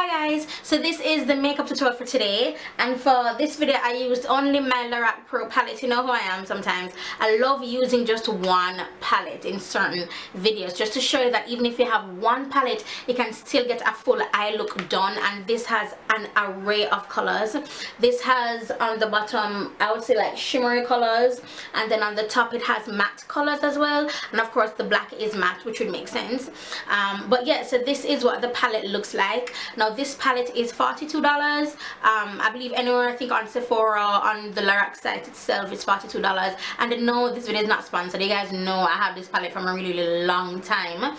Hi guys, so this is the makeup tutorial for today, and for this video I used only my Lorac Pro Palette. You know who I am sometimes. I love using just one palette in certain videos just to show you that even if you have one palette you can still get a full eye look done. And this has an array of colors. This has on the bottom, I would say, like shimmery colors, and then on the top it has matte colors as well, and of course the black is matte, which would make sense. But yeah, so this is what the palette looks like. Now this palette is $42. I believe anywhere, I think on Sephora, on the Lorac site itself, it's $42. And no, this video is not sponsored. You guys know I have this palette from a really long time.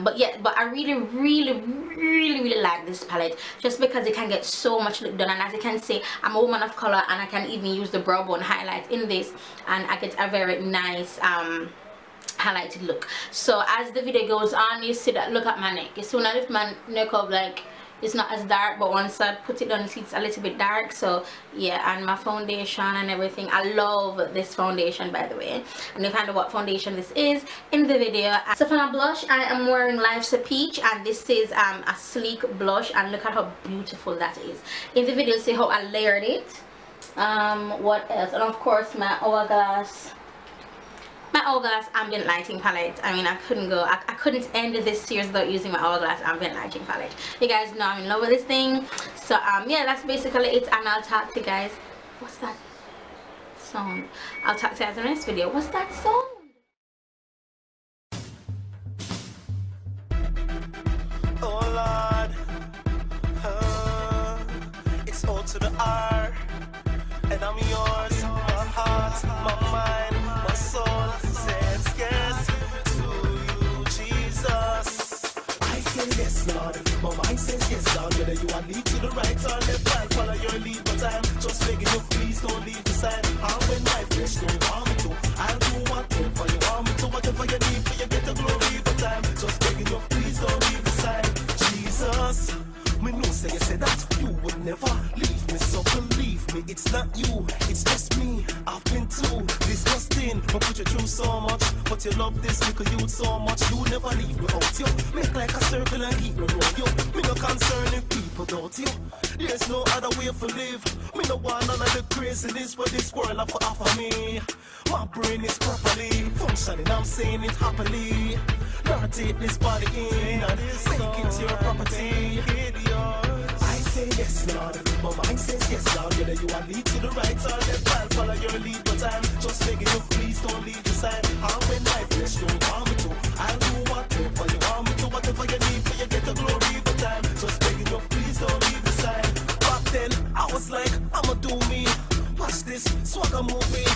But yeah, but I really like this palette just because it can get so much look done. And as you can see, I'm a woman of color, and I can even use the brow bone highlight in this, and I get a very nice highlighted look. So as the video goes on, you see that, look at my neck. You see when I lift my neck up, like, it's not as dark, but once I put it down, you see it's a little bit dark. So yeah, and my foundation and everything, I love this foundation, by the way, and you'll find out what foundation this is in the video. So for my blush, I am wearing Life's a Peach, and this is a sleek blush, and look at how beautiful that is. In the video, see how I layered it. What else? And of course my hourglass ambient lighting palette. I mean, I couldn't end this series without using my hourglass ambient lighting palette. You guys know I'm in love with this thing. So yeah, that's basically it, and I'll talk to you guys. What's that sound? I'll talk to you guys in the next video. What's that sound? Oh Lord, it's O to the R, and I'm yours. My heart, my mind, my soul says yes to you, Jesus. I say yes, Lord. My mind says yes, Lord. Whether you are lead to the right or left, I'll follow your lead. But I'm just begging you, please don't leave the side. How when my flesh don't want me to, I'll do whatever you want me to. Whatever you need for you get the glory. But I'm just begging you, please don't leave the side. Jesus, me know say you said that you would never leave me, so believe me, it's not you, it's just me. I've been too disgusting, I put you through so much, but you love this little youth so much. You never leave me out, you make like a circle and keep me round you. Me no concern if people doubt you. There's no other way to live. Me no want none of the craziness what this world have to offer me. My brain is properly functioning, I'm saying it happily. Now take this body in and make it your property. I say yes, Lord. My mind says yes, Lord. Whether you are lead to the right or left, I'll follow your lead. But I'm just begging you, please don't leave the side. How when my flesh don't want me to, I'll do whatever you want me to. Whatever you need for you get the glory. But I'm just begging you, please don't leave the side. Back then, I was like, I'ma do me. Watch this swagger movie.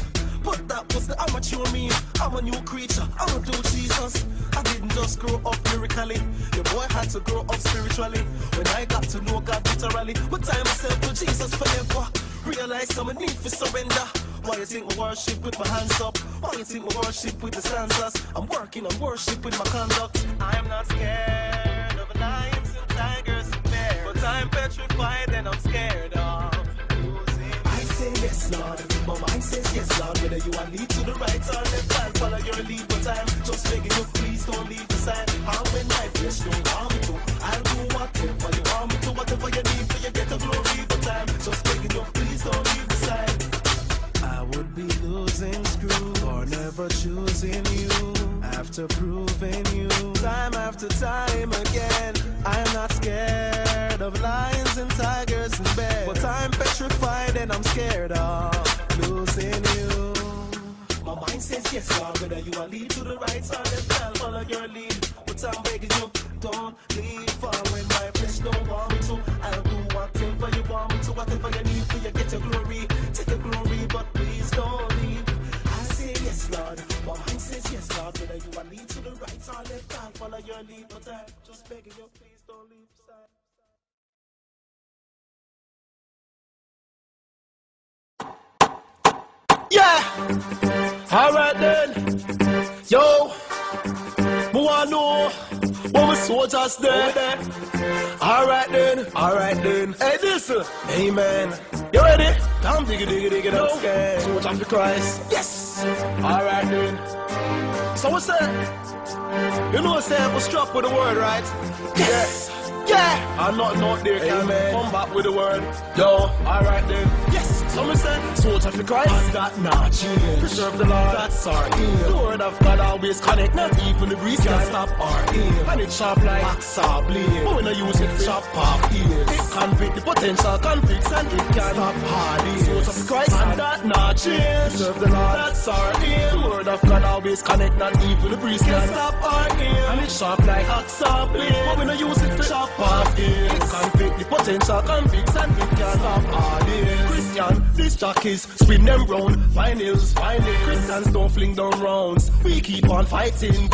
But that was the amateur me. I'm a new creature, I'ma do Jesus. I didn't just grow up lyrically. Your boy had to grow up spiritually. When I got to know God literally, but tie myself to Jesus forever. Realize I'm a need for surrender. Why you think we worship with my hands up? Why you think we worship with the stanzas? I'm working on worship with my conduct. I am not scared of lions and tigers and bears, but I'm petrified and I'm scared of losing. I say yes, Lord. My mind says yes, Lord. Whether you are lead to the right or left, I'll follow your lead. But I'm just begging you, please don't leave the side. How when my flesh don't want me to, I'll do whatever you want me to. Whatever you need for you get the glory. But I'm just begging you, please don't leave the side. I would be losing screw or never choosing you after proving you time after time again. I'm not scared of lions and tigers and bears, but I'm petrified and I'm scared of losing you. My mind says yes, Lord. Whether you are lead to the right or left, I'll follow your lead. But I'm begging you, don't leave far when my flesh don't want me to. I'll do whatever you want me to. Whatever you need for you get your glory. Take your glory, but please don't leave. I say yes, Lord. My mind says yes, Lord. Whether you are lead to the right or left, I'll follow your lead. But I'm just begging you, please don't leave the side. Yeah! Alright then! Yo! We wanna know what we soldiers there. Alright then. Hey, listen! Amen. You ready? Come diggy diggy scared. Soldier of Christ. Yes! Alright then. So what's that? You know what I'm saying? We're struck with the word, right? Yes! Yeah, I'm not there, can come back with the word. Yo, alright then. Yes, someone said, so traffic Christ. And that not change. Preserve the Lord, that's our aim. The word of God always connect, not even the breeze can stop our aim. And it's sharp like hacksaw blade, but when I use it to chop off ears. It convict the potential conflicts and it can stop heartache. So traffic Christ, and that not change. Preserve the Lord, that's our aim. The word of God always connect, not even the breeze can stop our aim. And it's sharp like hacksaw blade, but when I use it to chop off ears. It convict the potential conflicts and it can stop heartache. Christian, these jockeys spin them round. Vinyls, Christians don't fling down rounds. We keep on fighting.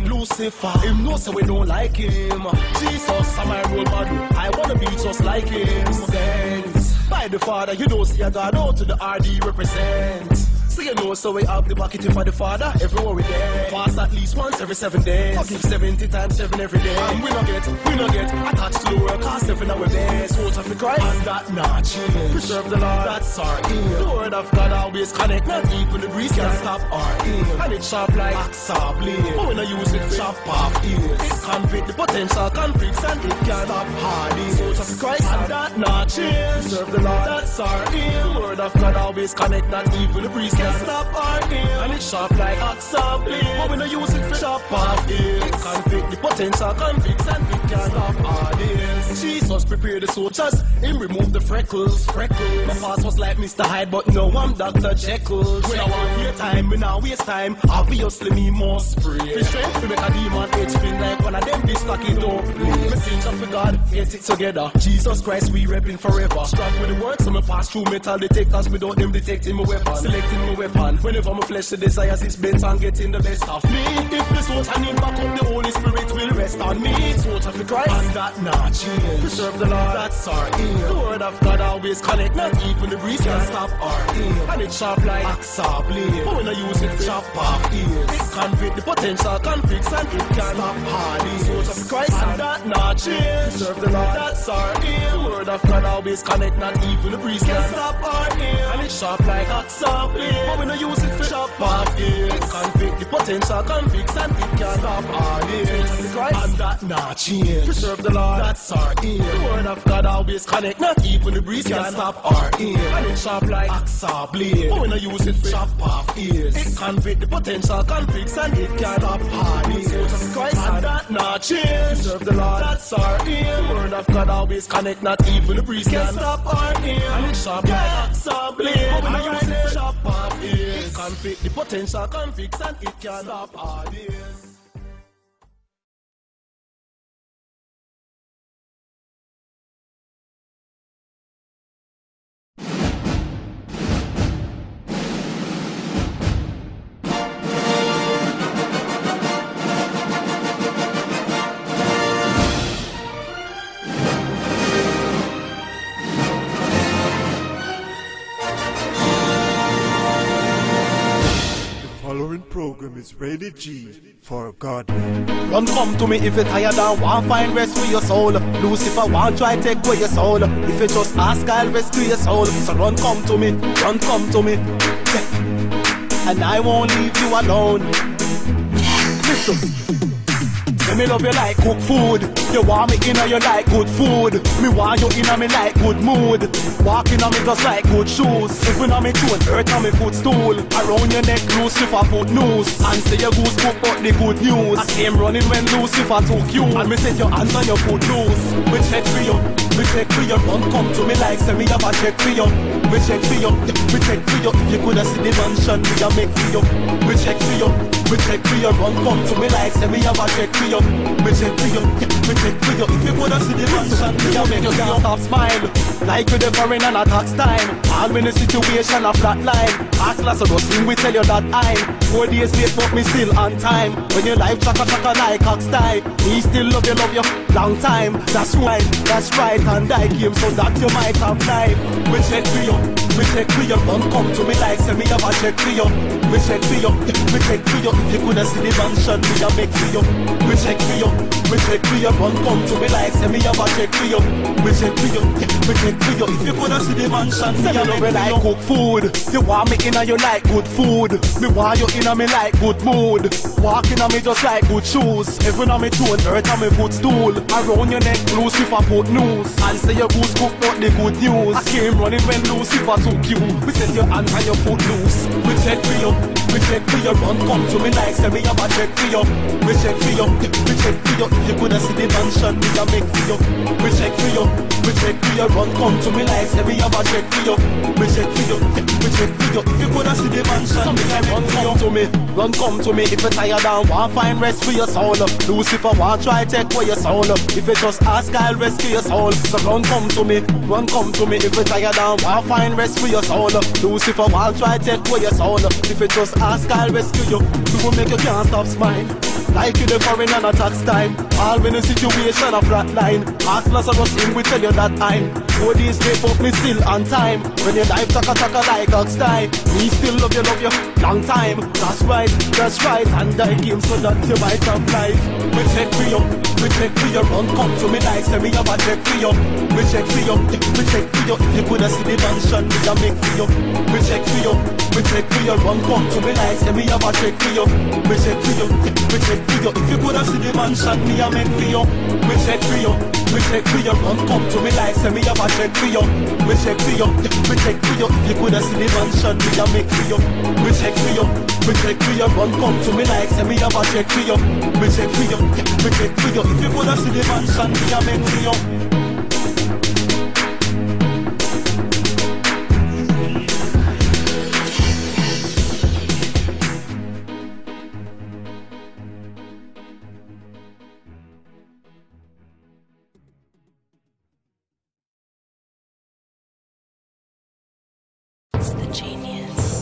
Lucifer, him know so we don't like him. Jesus, I'm my role model. I wanna be just like him. Sent by the Father, you don't see a God out to the RD represent. So you know, so we have the bucket for the Father everywhere we there. Fast at least once every 7 days. Forgive 70 times 7 every day. And we don't get attached to the world, cause every now and then. So traffic Christ, and that not change. Preserve the Lord, that's our aim. The word of God always connect, not even the breeze can stop our aim. And it's sharp like hacksaw blade, but when I use it to chop off ears. It convict the potential conflicts and it can stop heartache. So traffic Christ, and that not change. Preserve the Lord, that's our aim. The word of God always connect, not even the breeze can stop our aim. And it's sharp like hacksaw blade, but when I use it to chop off ears. It convict the potential conflicts and it can stop heartache. Jesus prepared the soldiers, him remove the freckles. My past was like Mr. Hyde, but now I'm Dr. Jekyll. When I want your time, when I waste time, obviously me more spray. The strength to make a demon edge spin like one of them this stocky don't play. Messenger for God, get it together. Jesus Christ, we repping forever. Strapped with the words, so me pass through metal detectors without them detecting my weapon. Selecting my weapon. Whenever my flesh desires its bent and getting the best of me. If the soul I need back up, the Holy Spirit will rest on me. So traffic Christ, and that not change. Preserve the Lord, that's our aim. The word of God always connect, not even the breeze can stop our aim. And it's sharp like hacksaw blade, but when I use it to chop off ears. It convict the potential conflicts and it can stop heartache. So traffic Christ, and that not change. Preserve the Lord, that's our aim. The word of God always connect, not even the breeze can stop our aim. And it's sharp like hacksaw blade, but when I use it to chop off ears. It convict the potential conflicts and it can stop heartache. And that not change. Preserve the Lord, that's our aim. The word of God always connect, not even the breeze can stop our aim. And it's sharp like hacksaw blade, but when I use it to chop off ears. It convict the potential conflicts and it can stop heartache. So traffic Christ, and that not change. Preserve the Lord, that's our aim. The word of God always connect, not even the breeze can stop our aim. And it's sharp like hacksaw blade, but when I use it to chop off ears. It convict the potential conflicts and it can stop heartache. Following program is rated G for God. Run come to me if you're tired and want find rest for your soul. Lucifer want try take away your soul. If you just ask, I'll rescue your soul. So run come to me, and I won't leave you alone. Listen. Me love you like cook food. You want me in you like good food. Me want you in me like good mood. Walking on me just like good shoes. Even on me tune, earth on me footstool. Around your neck, Lucifer put noose. And say your goose cook but the good news. I came running when Lucifer took you. And me set your hands on your foot loose. We check for you, Don't come to me like say me have a check for you. We check for you, If you coulda see the mansion me a make for you. We check for you, Don't come to me like say me have a check for you. We check for you, If you coulda see the mansion me a make you can't stop smile. Like with the foreign and a tax time. All in the situation a flat line. Ask Lazarus, him we tell you that I'm 4 days late but me still on time. When your life chaka like ox tie. Me still love you long time. That's right, and I came so that you might have life. We check for you, Me check for you, run come to me like say me have a check for you. Me check for you, me check for you. If you coulda see the mansion me a make for you. Me check for you, me check for you, run come to me like say me have a check for you. Me check for you, me check for you. If you coulda see the mansion me a make for you. Like cook food, you want me inna you like good food. Me want you inna me like good mood. Walking on me just like good shoes. Even on me tone earth on me footstool. Around your neck Lucifer put news. And say your goose cook not the good news. I came running when Lucifer took you. We set your hands and your foot loose. We check for you, we check for you. Run come to me like say me have a check for you. We check for you, we check for you. If you coulda see the mansion me a make for you. We check for you, we check for you. Run come to me like say me have a check for you. We check for you, we check for you. If you coulda see the mansion me a run come to me. Run come to me if you tired and want find rest for your soul. Lucifer want try take away your soul. If you just ask I'll rescue your soul. So run come to me, run come to me. If you tired and want find rest for your soul. Lucifer want try take away your soul. If you just ask I'll rescue you. We will make you can't stop smile. Like you the foreign and a tax time. All when the situation a flat line. Ask Lazarus him we tell you that I'm. Oh these days up me still on time. When your life taka like ox time. Me still love you long time. That's right, and I game so that you might have life. We check for you, we check for you. Run come to me like say me have a check for you. We check for you, we check for you. If you coulda see the mansion me a make for you. We check for you, we check for you. Run come to me like say me have a check for you. We check for you, we check for you. If you coulda see the mansion me a make for you. We check for you, we check for you. Run come to me like say me have a check for you. We check for you, we check for you. If you coulda see the mansion me a make for you. We check for you, we check for you. Run come to me like say me have a check for you. We check for you, we check for you. If you coulda see the mansion me a make for you.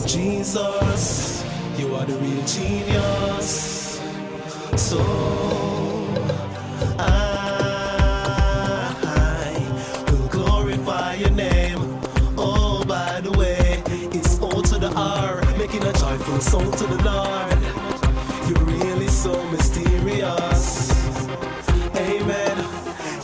Jesus, you are the real genius. So I will glorify your name. Oh, by the way, it's O to the R, making a joyful song to the Lord. You're really so mysterious. Amen.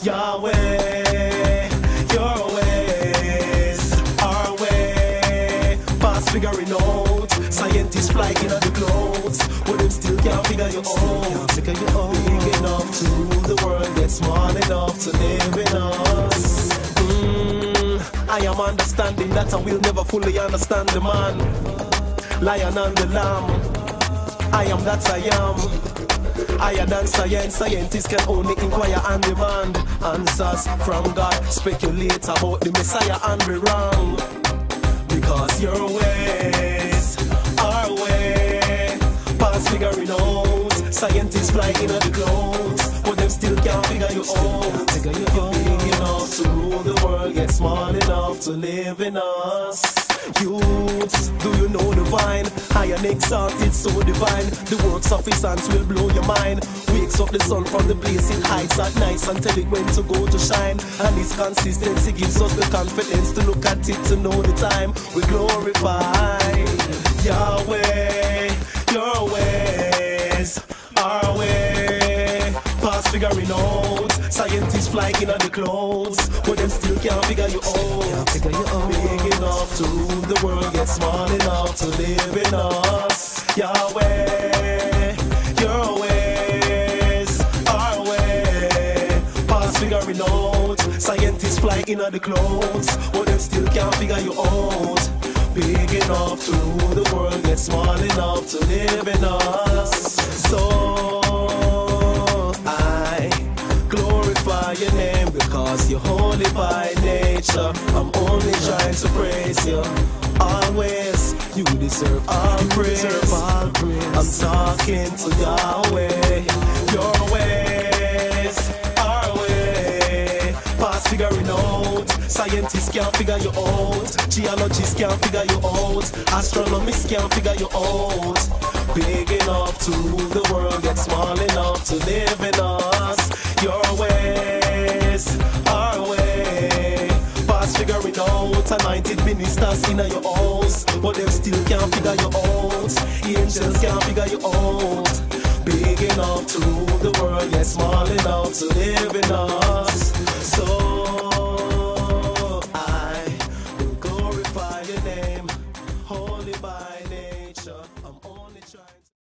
Yahweh, your ways, our way, past figuring out. Scientists flying in the clouds, but them still can't figure you out. Big enough to rule the world, yet small enough to live in us. I am understanding that I will never fully understand the man, lion and the lamb. I am that I am. Higher than science, scientists can only inquire and demand answers from God. Speculate about the Messiah and be wrong, because your ways, our way, past figuring out. Scientists fly in the clouds, but them still can't figure you out. You're big enough to rule the world, yet small enough to live in us. Youths, do you know the vine? High and exalted, so divine. The works of his hands will blow your mind. Wakes up the sun from the blazing heights at night and tell it when to go to shine. And his consistency gives us the confidence to look at it to know the time. We glorify Yahweh, your ways, our way, past figuring out. Scientists flying in the clouds, but them still can't figure you out. Big enough to rule the world, yet small enough to live in us. Yahweh, your ways, our way, past figuring out. Scientists flying in the clouds, but them still can't figure you out. Big enough to rule the world, yet small enough to live in us. So I glorify your name because you're holy by nature. I'm only trying to praise you. Always, you deserve all praise. I'm talking to Yahweh. Your ways, our way, past figuring out. Scientists can't figure you out. Geologists can't figure you out. Astronomists can't figure you out. Big enough to rule the world, yet small enough to live in us. Your ways, our way, past figuring out. got anointed ministers in your house, but them still can't figure you out. Angels can't figure you out. Big enough to rule the world, yet small enough to live in us.